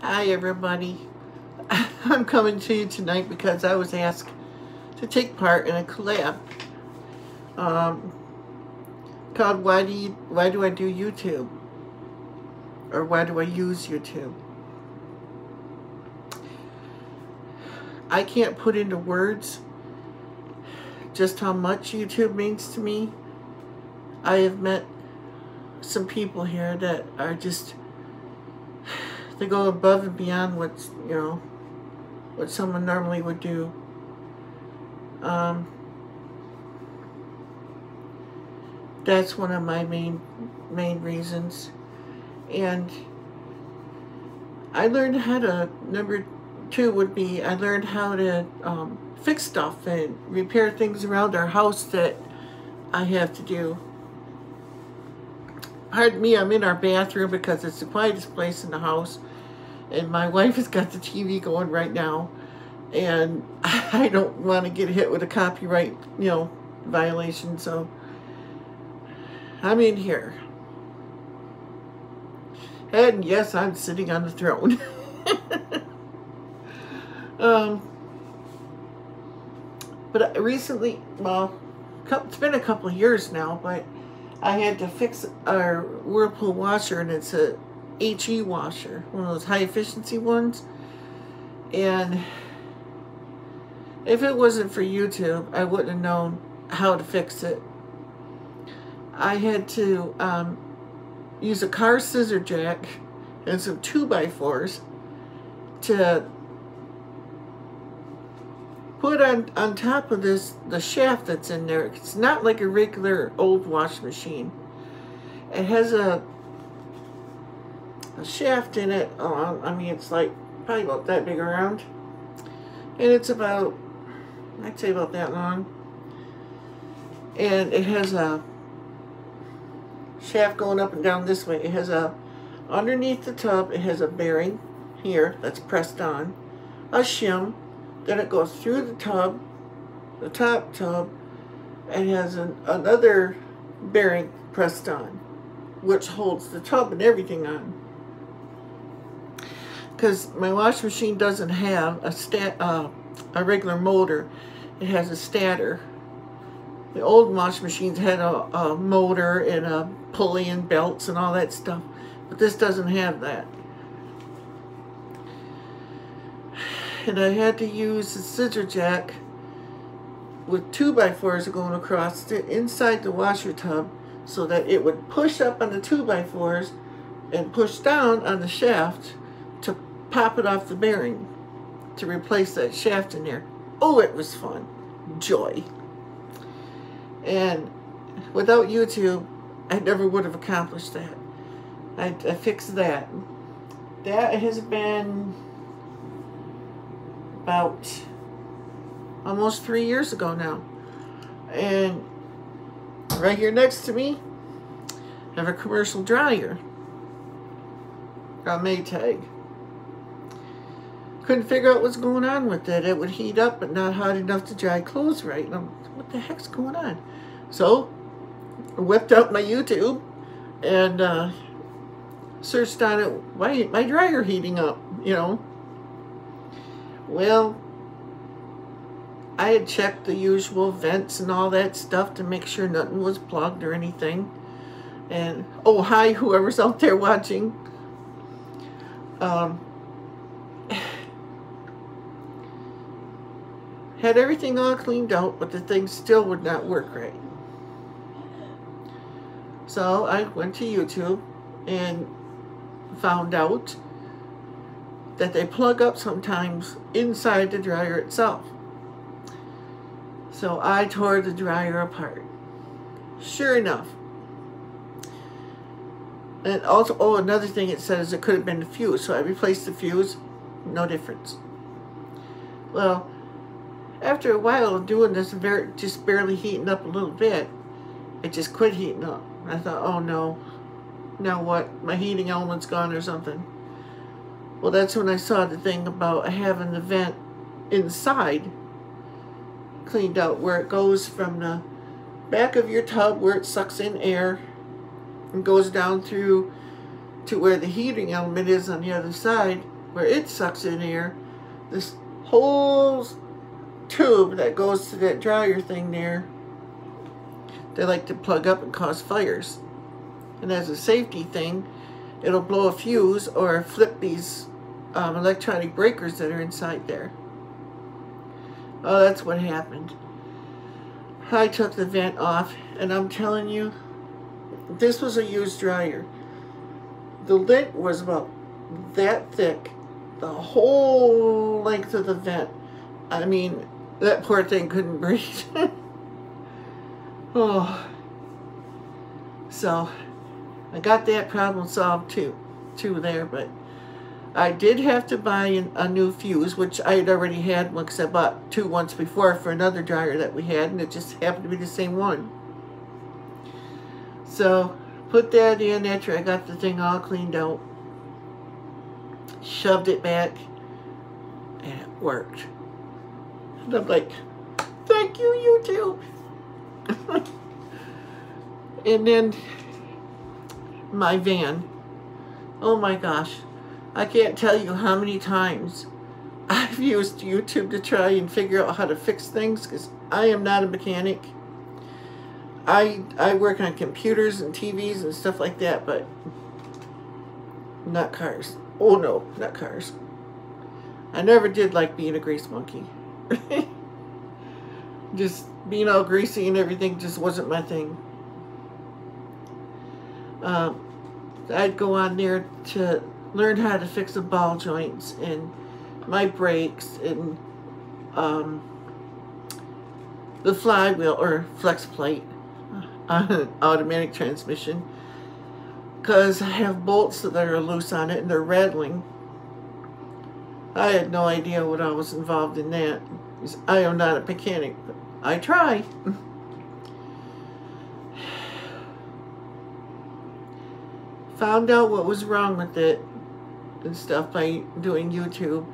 Hi everybody. I'm coming to you tonight because I was asked to take part in a collab called Why Do I Do YouTube? Or why do I use YouTube? I can't put into words just how much YouTube means to me. I have met some people here that are just, they go above and beyond what's, what someone normally would do. That's one of my main reasons. And I learned how to, number two would be, I learned how to fix stuff and repair things around our house that I have to do. Pardon me, I'm in our bathroom because it's the quietest place in the house. And my wife has got the TV going right now. And I don't want to get hit with a copyright, violation. So I'm in here. And yes, I'm sitting on the throne. But recently, well, it's been a couple of years now, but I had to fix our Whirlpool washer, and it's a HE washer, one of those high efficiency ones. And if it wasn't for YouTube, I wouldn't have known how to fix it. I had to use a car scissor jack and some 2x4s to put on top of this, the shaft that's in there. It's not like a regular old wash machine. It has a shaft in it. I mean, it's like probably about that big around. And it's about, I'd say about that long. And it has a shaft going up and down this way. It has a, underneath the tub, it has a bearing here that's pressed on, a shim. Then it goes through the tub, the top tub, and has another bearing pressed on, which holds the tub and everything on. Because my wash machine doesn't have a regular motor, it has a stator. The old wash machines had a motor and a pulley and belts and all that stuff, but this doesn't have that. And I had to use the scissor jack with 2x4s going across inside the washer tub so that it would push up on the 2x4s and push down on the shaft to pop it off the bearing to replace that shaft in there. Oh, it was fun. Joy. And without YouTube, I never would have accomplished that. I fixed that. That has been about almost 3 years ago now. And right here next to me, I have a commercial dryer, a Maytag. Couldn't figure out what's going on with it. It would heat up but not hot enough to dry clothes right. And what the heck's going on? So I whipped out my YouTube and searched on it, why ain't my dryer heating up, Well, I had checked the usual vents and all that stuff to make sure nothing was plugged or anything. And, oh, hi, whoever's out there watching. Had everything all cleaned out, but the thing still would not work right. So I went to YouTube and found out that they plug up sometimes inside the dryer itself. So I tore the dryer apart. Sure enough. And also, oh, another thing it says it could have been the fuse. So I replaced the fuse. No difference. Well, after a while of doing this, just barely heating up a little bit, it just quit heating up. I thought, oh no, now what? My heating element's gone or something. Well, that's when I saw the thing about having the vent inside cleaned out, where it goes from the back of your tub where it sucks in air and goes down through to where the heating element is on the other side, where it sucks in air, this whole tube that goes to that dryer thing there, they like to plug up and cause fires. And as a safety thing, it'll blow a fuse or flip these electronic breakers that are inside there. Oh, that's what happened. I took the vent off, and I'm telling you, this was a used dryer. The lint was about that thick, the whole length of the vent. I mean, that poor thing couldn't breathe. Oh. So, I got that problem solved too there, but I did have to buy a new fuse, which I had already had one because I bought two once before for another dryer that we had, and it just happened to be the same one. So, put that in after I got the thing all cleaned out, shoved it back, and it worked. And I'm like, thank you, YouTube. And then my van. Oh my gosh. I can't tell you how many times I've used YouTube to try and figure out how to fix things, because I am not a mechanic. I work on computers and TVs and stuff like that, but not cars. Oh no, not cars. I never did like being a grease monkey. Just being all greasy and everything just wasn't my thing. I'd go on there to learn how to fix the ball joints and my brakes and the flywheel or flex plate on an automatic transmission, because I have bolts that are loose on it and they're rattling. I had no idea what I was involved in that. I am not a mechanic, but I try. Found out what was wrong with it and stuff by doing YouTube.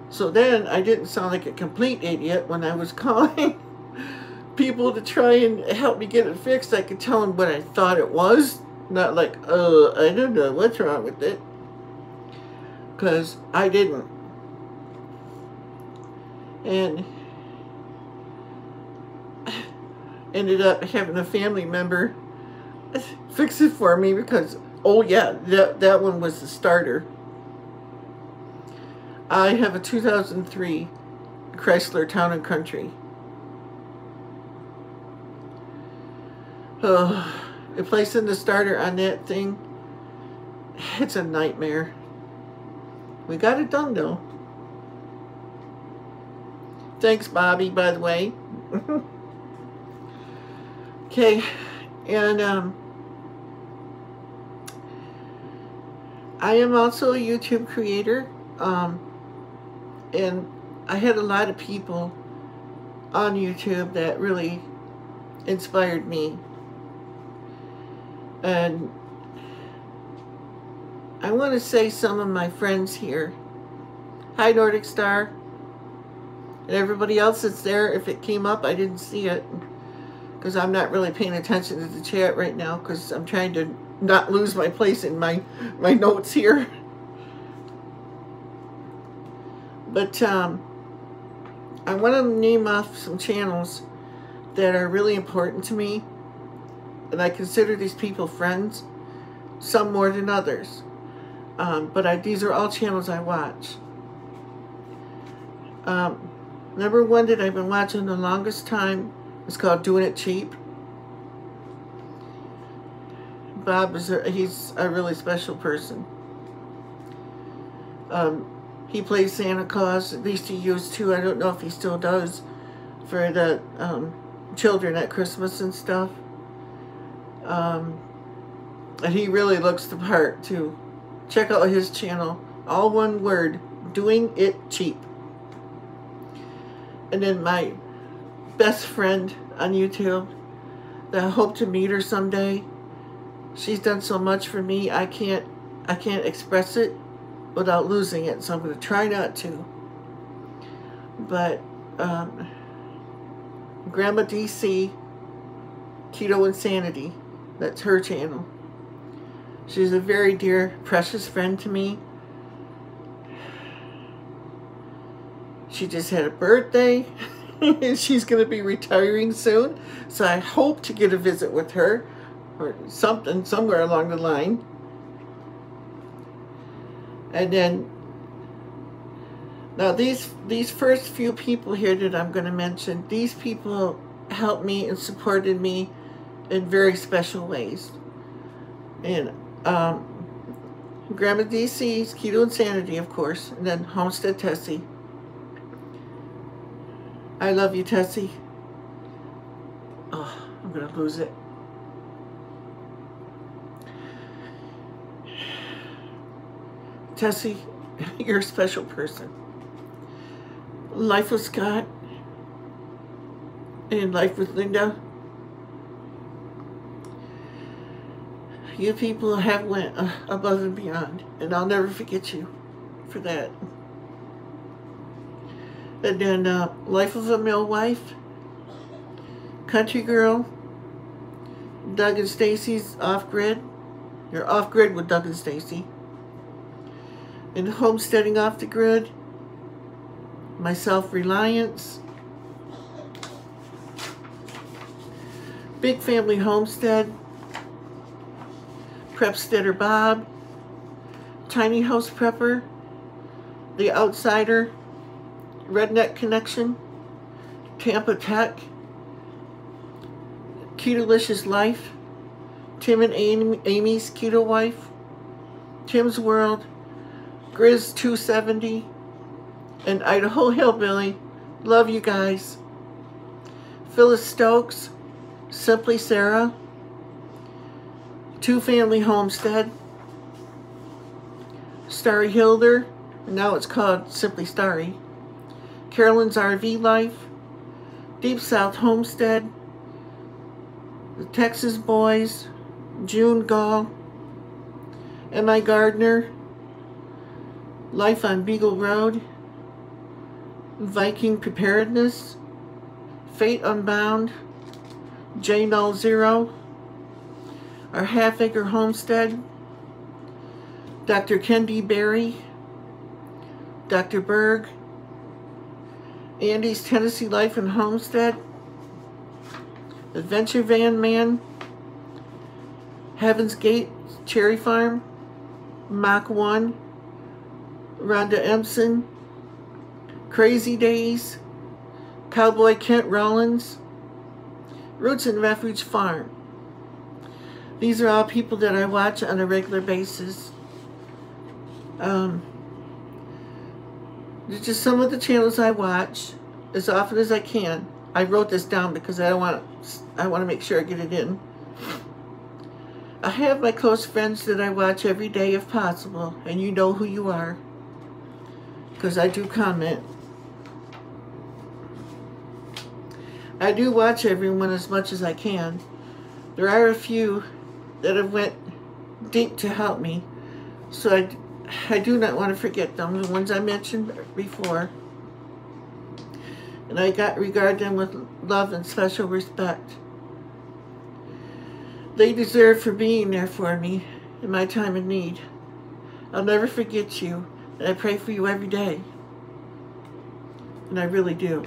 So then I didn't sound like a complete idiot when I was calling people to try and help me get it fixed. I could tell them what I thought it was, not like, I don't know what's wrong with it, because I didn't. And ended up having a family member fix it for me because, oh yeah, that one was the starter. I have a 2003 Chrysler Town & Country. Oh, replacing the starter on that thing, it's a nightmare. We got it done though. Thanks, Bobby, by the way. Okay, and I am also a YouTube creator, and I had a lot of people on YouTube that really inspired me. And I want to say some of my friends here. Hi, Nordic Star. And everybody else that's there, if it came up, I didn't see it, because I'm not really paying attention to the chat right now, because I'm trying to not lose my place in my notes here. But I want to name off some channels that are really important to me, and I consider these people friends, some more than others. But these are all channels I watch. Number one that I've been watching the longest time is called Doing It Cheap. Bob he's a really special person. He plays Santa Claus, at least he used to. I don't know if he still does, for the children at Christmas and stuff. And he really looks the part too. Check out his channel, all one word, Doing It Cheap. And then my best friend on YouTube, that I hope to meet her someday. She's done so much for me, I can't express it without losing it, so I'm going to try not to. But Grandma DC Keto Insanity, that's her channel. She's a very dear, precious friend to me. She just had a birthday, and she's going to be retiring soon. So I hope to get a visit with her, or something, somewhere along the line. And then, now these first few people here that I'm going to mention, these people helped me and supported me in very special ways. And Grandma DC's Keto Insanity, of course, and then Homestead Tessie. I love you, Tessie. Oh, I'm going to lose it. Tessie, you're a special person. Life with Scott and Life with Linda. You people have went above and beyond, and I'll never forget you for that. And then Life of a Mill Wife, Country Girl, Doug and Stacy's Off Grid. You're Off Grid with Doug and Stacy. And Homesteading Off the Grid, My Self-Reliance, Big Family Homestead, Prepsteader Bob, Tiny House Prepper, The Outsider, Redneck Connection, Tampa Tech, Ketolicious Life, Tim and Amy's Keto Wife, Tim's World, Grizz 270, and Idaho Hillbilly. Love you guys. Phyllis Stokes, Simply Sarah, Two Family Homestead, Starry Hilder, now it's called Simply Starry, Carolyn's RV Life, Deep South Homestead, The Texas Boys, June Gall, M.I. Gardner, Life on Beagle Road, Viking Preparedness, Fate Unbound, J Null Zero, Our Half Acre Homestead, Dr. Kendi Berry, Dr. Berg, Andy's Tennessee Life and Homestead, Adventure Van Man, Heaven's Gate Cherry Farm, Mach 1, Rhonda Empson, Crazy Days, Cowboy Kent Rollins, Roots and Refuge Farm. These are all people that I watch on a regular basis. They're just some of the channels I watch as often as I can. I wrote this down because I want to make sure I get it in. I have my close friends that I watch every day if possible, and you know who you are, because I do comment. I do watch everyone as much as I can. There are a few that have went deep to help me, so I do not want to forget them, the ones I mentioned before. And I regard them with love and special respect. They deserve for being there for me in my time of need. I'll never forget you, and I pray for you every day. And I really do.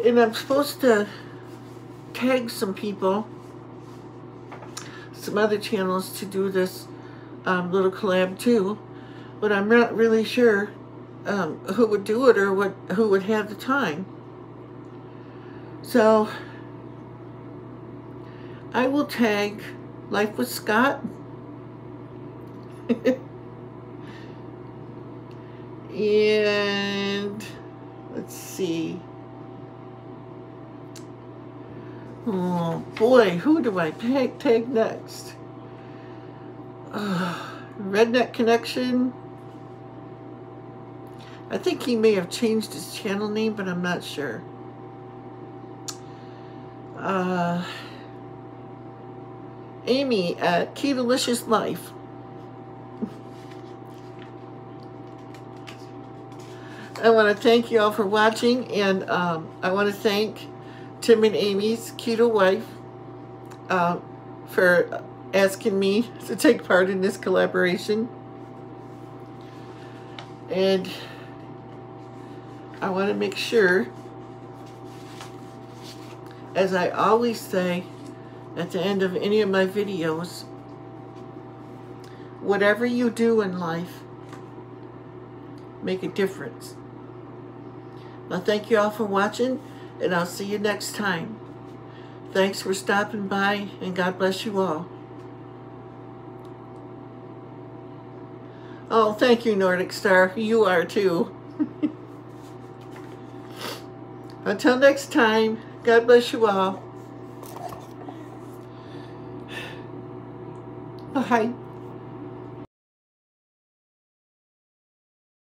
And I'm supposed to tag some people, some other channels, to do this little collab too, but I'm not really sure who would do it or who would have the time. So I will tag Life with Scott and let's see. Oh boy, who do I tag next? Redneck Connection. I think he may have changed his channel name, but I'm not sure. Amy at Ketolicious Life. I want to thank you all for watching, and I want to thank Tim and Amy's Keto Wife for asking me to take part in this collaboration. And I want to make sure, as I always say at the end of any of my videos, whatever you do in life, make a difference. Now, thank you all for watching, and I'll see you next time. Thanks for stopping by, and God bless you all. Oh, thank you, Nordic Star. You are too. Until next time, God bless you all. Bye.